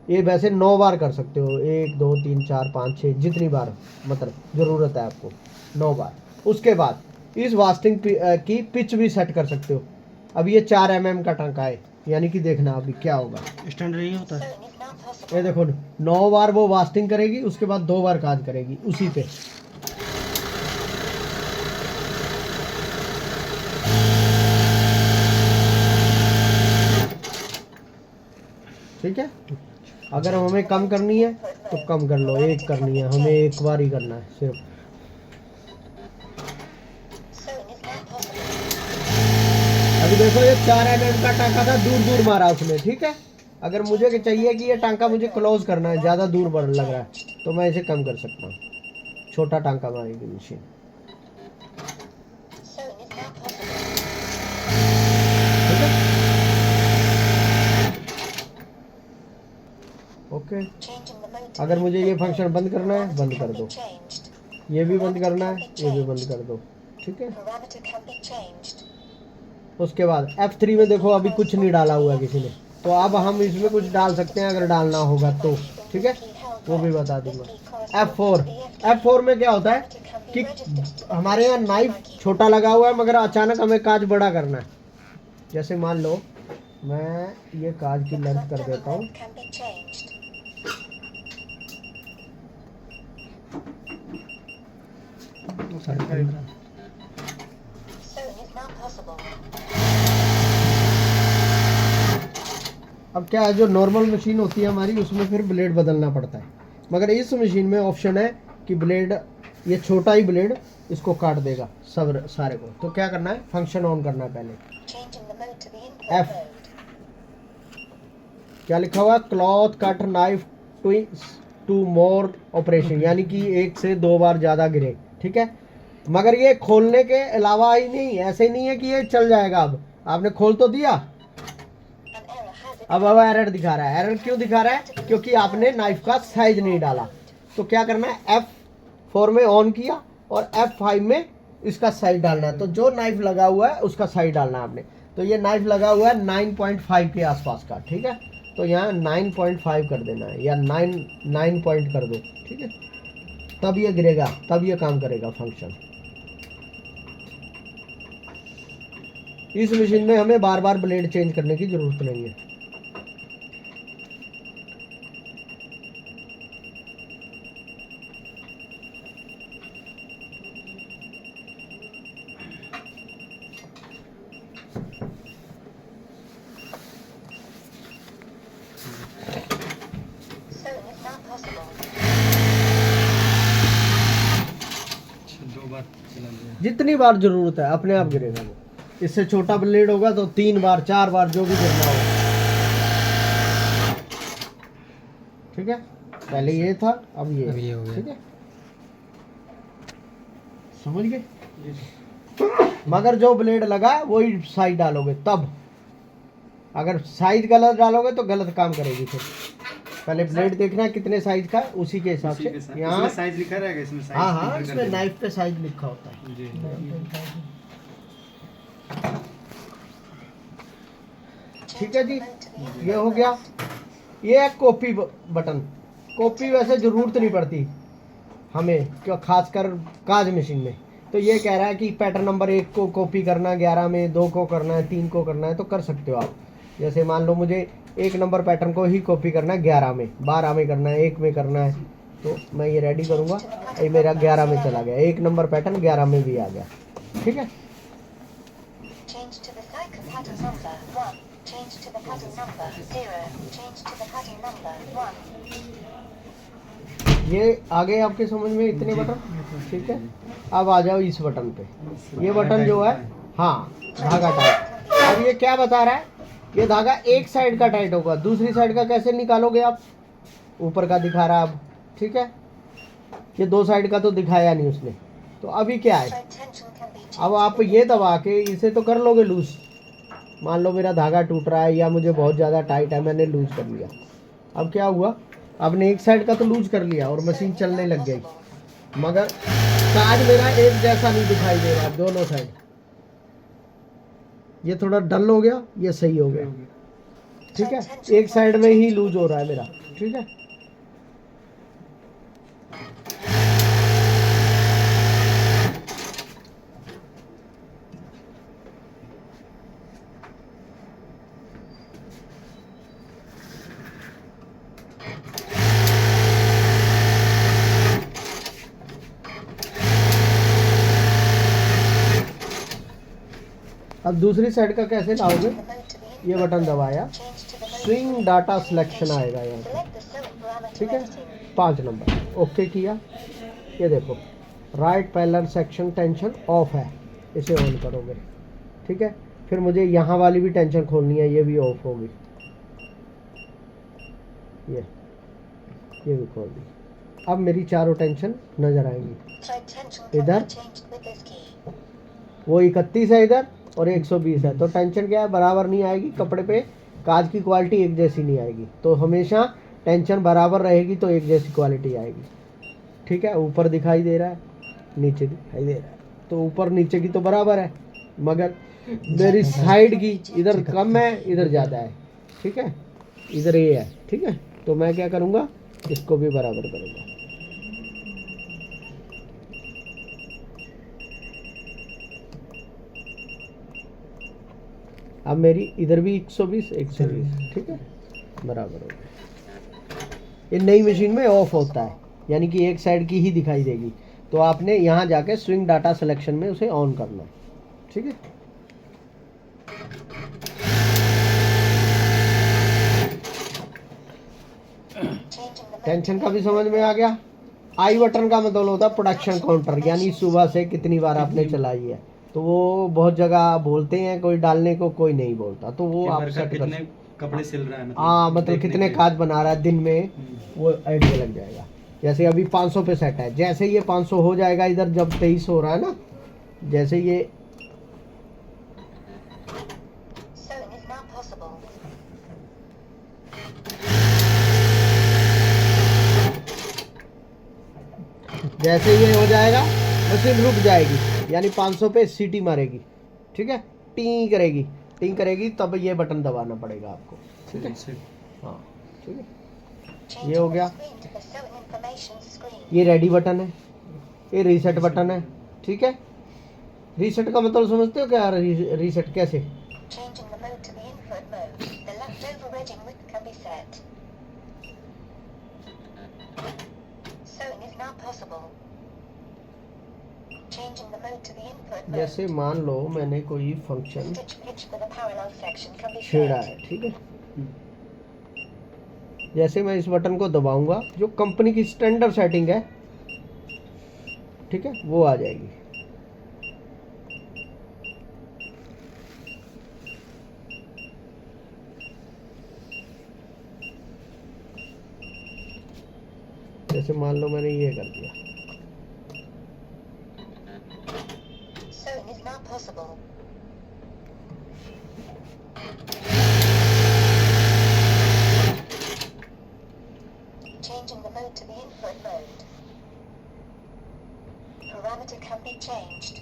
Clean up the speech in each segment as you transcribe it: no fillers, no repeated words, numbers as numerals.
ये वैसे 9 बार कर सकते हो, 1 2 3 4 5 6 जितनी बार मतलब ज़रूरत है आपको, 9 बार। उसके बाद इस वास्टिंग की पिच भी सेट कर सकते हो। अब ये 4 mm का टांका है, यानी कि देखना अभी क्या होगा, स्टैंड नहीं होता है। ये देखो 9 बार वो वास्टिंग करेगी, उसके बाद 2 बार काज करेगी उसी पे। ठीक है, अगर हमें कम करनी है तो कम कर लो, एक करनी है हमें, एक बार ही करना है सिर्फ। अभी देखो ये 4 mm का टांका था, दूर दूर मारा उसने, ठीक है। अगर मुझे चाहिए कि ये टांका मुझे क्लोज करना है, ज़्यादा दूर बढ़ लग रहा है, तो मैं इसे कम कर सकता हूँ, छोटा टांका मारेगी मशीन। ठीक है, ओके। अगर मुझे ये फंक्शन बंद करना है, बंद कर दो, ये भी बंद करना है, ये भी बंद कर दो, ठीक है। उसके बाद F3 में देखो अभी कुछ नहीं डाला हुआ है किसी ने, तो अब हम इसमें कुछ डाल सकते हैं अगर डालना होगा तो, ठीक है, वो भी बता दूंगा। F4 में क्या होता है कि हमारे यहाँ नाइफ छोटा लगा हुआ है, मगर अचानक हमें काज बड़ा करना है। जैसे मान लो मैं ये काज की लेंथ कर देता हूँ, अब क्या है, जो नॉर्मल मशीन होती है हमारी उसमें फिर ब्लेड बदलना पड़ता है, मगर इस मशीन में ऑप्शन है कि ब्लेड, ये छोटा ही ब्लेड इसको काट देगा सब सारे को। तो क्या करना है, फंक्शन ऑन करना है पहले। F क्या लिखा हुआ है, cloth cut knife two more operation, यानी कि 1 से 2 बार ज़्यादा गिरे, ठीक है। मगर ये खोलने के अलावा ही नहीं, ऐसे नहीं है कि ये चल जाएगा। अब आपने खोल तो दिया, अब एरर दिखा रहा है। एरर क्यों दिखा रहा है, क्योंकि आपने नाइफ का साइज नहीं डाला। तो क्या करना है, F4 में ऑन किया और F5 में इसका साइज डालना है। तो जो नाइफ लगा हुआ है उसका साइज डालना है आपने। तो ये नाइफ लगा हुआ है 9.5 के आसपास का, ठीक है। तो यहाँ 9.5 कर देना है, या 9 पॉइंट कर दो, ठीक है। तब ये गिरेगा, तब ये काम करेगा फंक्शन। इस मशीन में हमें बार बार ब्लेड चेंज करने की जरूरत नहीं है। जितनी बार जरूरत है अपने आप गिरेगा वो। इससे छोटा ब्लेड होगा तो 3 बार 4 बार जो भी गिरना होगा, ठीक है। पहले ये था, अब ये हो गया, ठीक है, समझ गए। मगर जो ब्लेड लगा वही साइज डालोगे तब, अगर साइज गलत डालोगे तो गलत काम करेगी फिर। पहले ब्लेड देखना है कितने साइज का, उसी के हिसाब से। यहाँ साइज लिखा रहेगा इसमें, साइज हाँ हाँ, इसमें नाइफ पे साइज लिखा होता है जी। ठीक है जी, ये हो गया। ये है कॉपी बटन। कॉपी वैसे ज़रूरत नहीं पड़ती हमें, क्यों, खासकर काज मशीन में। तो ये कह रहा है कि पैटर्न नंबर 1 को कॉपी करना 11 में, 2 को करना है, 3 को करना है, तो कर सकते हो आप। जैसे मान लो मुझे 1 नंबर पैटर्न को ही कॉपी करना है 11 में, 12 में करना है, 1 में करना है, तो मैं ये रेडी करूँगा, ये मेरा 11 में चला गया, 1 नंबर पैटर्न 11 में भी आ गया, ठीक है। ये आ गए आपके समझ में इतने बटन, ठीक है। अब आ जाओ इस बटन पे। ये बटन जो है, हाँ, धागा टाइट। अब ये क्या बता रहा है, ये धागा एक साइड का टाइट होगा, दूसरी साइड का कैसे निकालोगे आप, ऊपर का दिखा रहा है अब, ठीक है। ये 2 साइड का तो दिखाया नहीं उसने। तो अभी क्या है, अब आप ये दबा के इसे तो कर लोगे लूज। मान लो मेरा धागा टूट रहा है या मुझे बहुत ज़्यादा टाइट है, मैंने लूज कर लिया। अब क्या हुआ, आपने एक साइड का तो लूज कर लिया और मशीन चलने लग गई, मगर काज मेरा एक जैसा नहीं दिखाई दे रहा दोनों साइड। ये थोड़ा डल हो गया, ये सही हो गया, ठीक है, एक साइड में ही लूज हो रहा है मेरा, ठीक है। अब दूसरी साइड का कैसे लाओगे, ये बटन दबाया, स्विंग डाटा सिलेक्शन आएगा यहाँ पे, ठीक है, 5 नंबर, ओके किया। ये देखो right parallel section tension of है, इसे ऑन करोगे, ठीक है। फिर मुझे यहाँ वाली भी टेंशन खोलनी है, ये भी ऑफ होगी, ये भी खोल दी। अब मेरी चारों टेंशन नजर आएंगी। इधर वो 31 है इधर और 120 है, तो टेंशन क्या है, बराबर नहीं आएगी। कपड़े पे काज की क्वालिटी एक जैसी नहीं आएगी, तो हमेशा टेंशन बराबर रहेगी तो एक जैसी क्वालिटी आएगी, ठीक है। ऊपर दिखाई दे रहा है, नीचे दिखाई दे रहा है, तो ऊपर नीचे की तो बराबर है, मगर मेरी साइड की इधर कम है, इधर ज़्यादा है, ठीक है, इधर ये है, ठीक है। तो मैं क्या करूँगा, इसको भी बराबर करूँगा। अब मेरी इधर भी 120, ठीक है, बराबर हो गया। ये नई मशीन में ऑफ होता है, यानी कि एक साइड की ही दिखाई देगी, तो आपने यहाँ जाके स्विंग डाटा सिलेक्शन में उसे ऑन करना, ठीक है। टेंशन का भी समझ में आ गया। आई बटन का मतलब होता है प्रोडक्शन काउंटर, यानी सुबह से कितनी बार आपने चलाई है, तो वो बहुत जगह बोलते हैं, कोई डालने को कोई नहीं बोलता, तो वो आप सेट कर, कितने कपड़े सिल रहा है, हाँ मतलब कितने काज बना रहा है दिन में, वो आइडिया लग जाएगा। जैसे अभी 500 पे सेट है, जैसे ये 500 हो जाएगा, इधर जब 23 हो रहा है ना, जैसे ये जैसे ये हो जाएगा मशीन रुक जाएगी, यानी 500 पे सीटी मारेगी, ठीक है, टी करेगी, तब ये बटन दबाना पड़ेगा आपको, ठीक है। हाँ ठीक है, ये हो गया। ये रेडी बटन है, ये रीसेट बटन है, ठीक है। रीसेट का मतलब समझते हो क्या, रीसेट कैसे, जैसे मान लो मैंने कोई फंक्शन छेड़ा है, ठीक है, जैसे मैं इस बटन को दबाऊंगा, जो कंपनी की स्टैंडर्ड सेटिंग है, ठीक है, वो आ जाएगी। जैसे मान लो मैंने ये कर दिया, Changing the mode to the input mode. Parameter can be changed.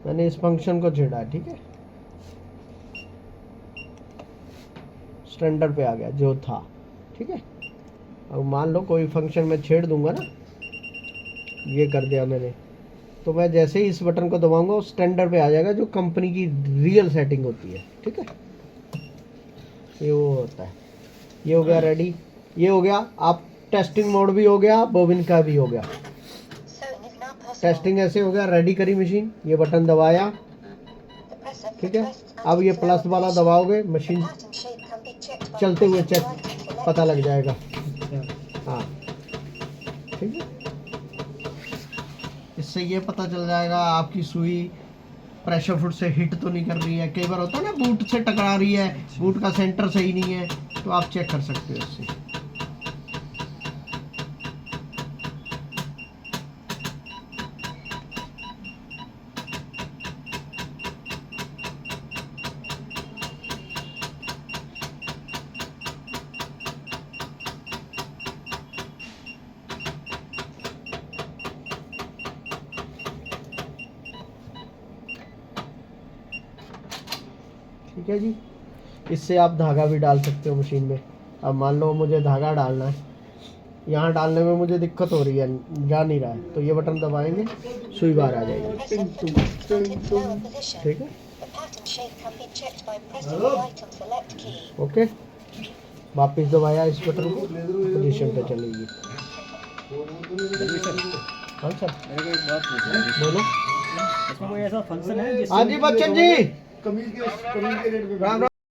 मैंने इस फंक्शन को छेड़ा, ठीक है, स्टैंडर्ड पे आ गया जो था, ठीक है। अब मान लो कोई फंक्शन में छेड़ दूंगा ना, ये कर दिया मैंने, तो मैं जैसे ही इस बटन को दबाऊंगा वो स्टैंडर्ड पे आ जाएगा, जो कंपनी की रियल सेटिंग होती है, ठीक है। ये वो होता है। ये हो गया रेडी, ये हो गया। आप टेस्टिंग मोड भी हो गया, बोबिन का भी हो गया। टेस्टिंग ऐसे हो गया, रेडी करी मशीन, ये बटन दबाया, ठीक है। अब ये प्लस वाला दबाओगे, मशीन चलते हुए चेक पता लग जाएगा, हाँ ठीक है। इससे ये पता चल जाएगा आपकी सुई प्रेशर फुट से हिट तो नहीं कर रही है। कई बार होता है ना, बूट से टकरा रही है, बूट का सेंटर सही नहीं है, तो आप चेक कर सकते हो इससे। ठीक है जी। इससे आप धागा भी डाल सकते हो मशीन में। अब मान लो मुझे धागा डालना है, यहाँ डालने में मुझे दिक्कत हो रही है, जा नहीं रहा है, तो ये बटन दबाएंगे, सुई बाहर आ जाएगी। Press input button until its lower position. ठीक है, The pattern shape can be checked by pressing the item select key. Okay. वापस दबाया इस बटन को, पोजीशन पे चलेगी। हाँ सर, मेरे को एक बात पूछनी है। बोलो। इसमें कोई ऐसा फंक्शन है हाँ जी बच्चन जी, कमीज के रेट पे राम राम।